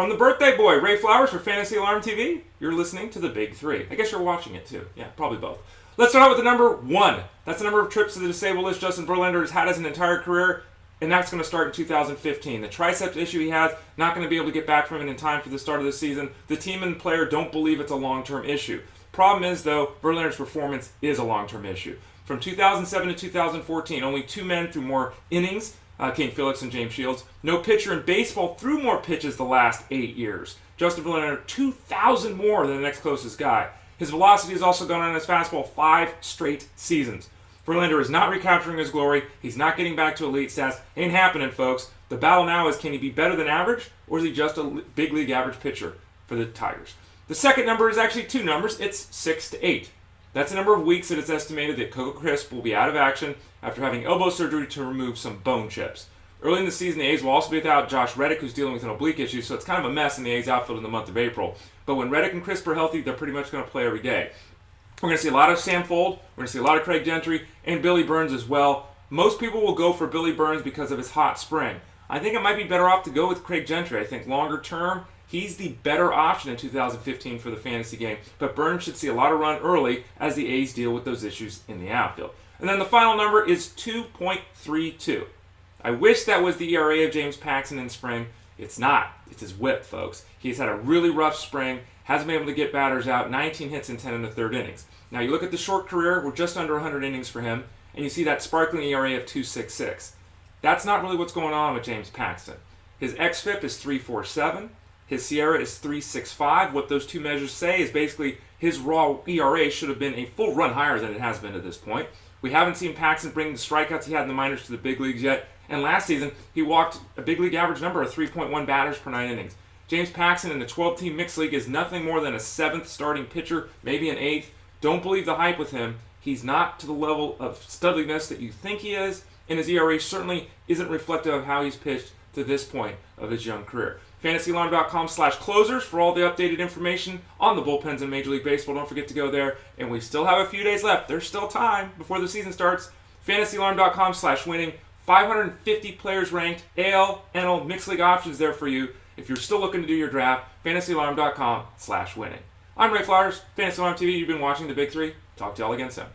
From the birthday boy, Ray Flowers for Fantasy Alarm TV, you're listening to the Big Three. I guess you're watching it too. Yeah, probably both. Let's start out with the number 1. That's the number of trips to the disabled list Justin Verlander has had as an entire career, and that's going to start in 2015. The triceps issue he has, not going to be able to get back from it in time for the start of the season. The team and the player don't believe it's a long-term issue. Problem is, though, Verlander's performance is a long-term issue. From 2007 to 2014, only 2 men threw more innings, King Felix and James Shields. No pitcher in baseball threw more pitches the last 8 years. Justin Verlander, 2,000 more than the next closest guy. His velocity has also gone on his fastball 5 straight seasons. Verlander is not recapturing his glory. He's not getting back to elite stats. Ain't happening, folks. The battle now is, can he be better than average, or is he just a big league average pitcher for the Tigers? The second number is actually 2 numbers. It's 6 to 8. That's the number of weeks that it's estimated that Coco Crisp will be out of action after having elbow surgery to remove some bone chips. Early in the season, the A's will also be without Josh Reddick, who's dealing with an oblique issue, so it's kind of a mess in the A's outfield in the month of April. But when Reddick and Crisp are healthy, they're pretty much going to play every day. We're going to see a lot of Sam Fuld, we're going to see a lot of Craig Gentry, and Billy Burns as well. Most people will go for Billy Burns because of his hot spring. I think it might be better off to go with Craig Gentry. I think longer term, he's the better option in 2015 for the fantasy game, but Burns should see a lot of run early as the A's deal with those issues in the outfield. And then the final number is 2.32. I wish that was the ERA of James Paxton in spring. It's not. It's his whip, folks. He's had a really rough spring, hasn't been able to get batters out, 19 hits and 10 in the third innings. Now you look at the short career, we're just under 100 innings for him, and you see that sparkling ERA of 2.66. That's not really what's going on with James Paxton. His xFIP is 3.47. His SIERA is 3.65. What those two measures say is basically his raw ERA should have been a full run higher than it has been at this point. We haven't seen Paxton bring the strikeouts he had in the minors to the big leagues yet. And last season, he walked a big league average number of 3.1 batters per 9 innings. James Paxton in the 12-team mixed league is nothing more than a 7th starting pitcher, maybe an 8th. Don't believe the hype with him. He's not to the level of studliness that you think he is, and his ERA certainly isn't reflective of how he's pitched to this point of his young career. FantasyAlarm.com/closers for all the updated information on the bullpens in Major League Baseball. Don't forget to go there. And we still have a few days left. There's still time before the season starts. FantasyAlarm.com/winning. 550 players ranked, AL, NL, mixed league options there for you. If you're still looking to do your draft, FantasyAlarm.com/winning. I'm Ray Flowers, Fantasy Alarm TV. You've been watching The Big Three. Talk to y'all again soon.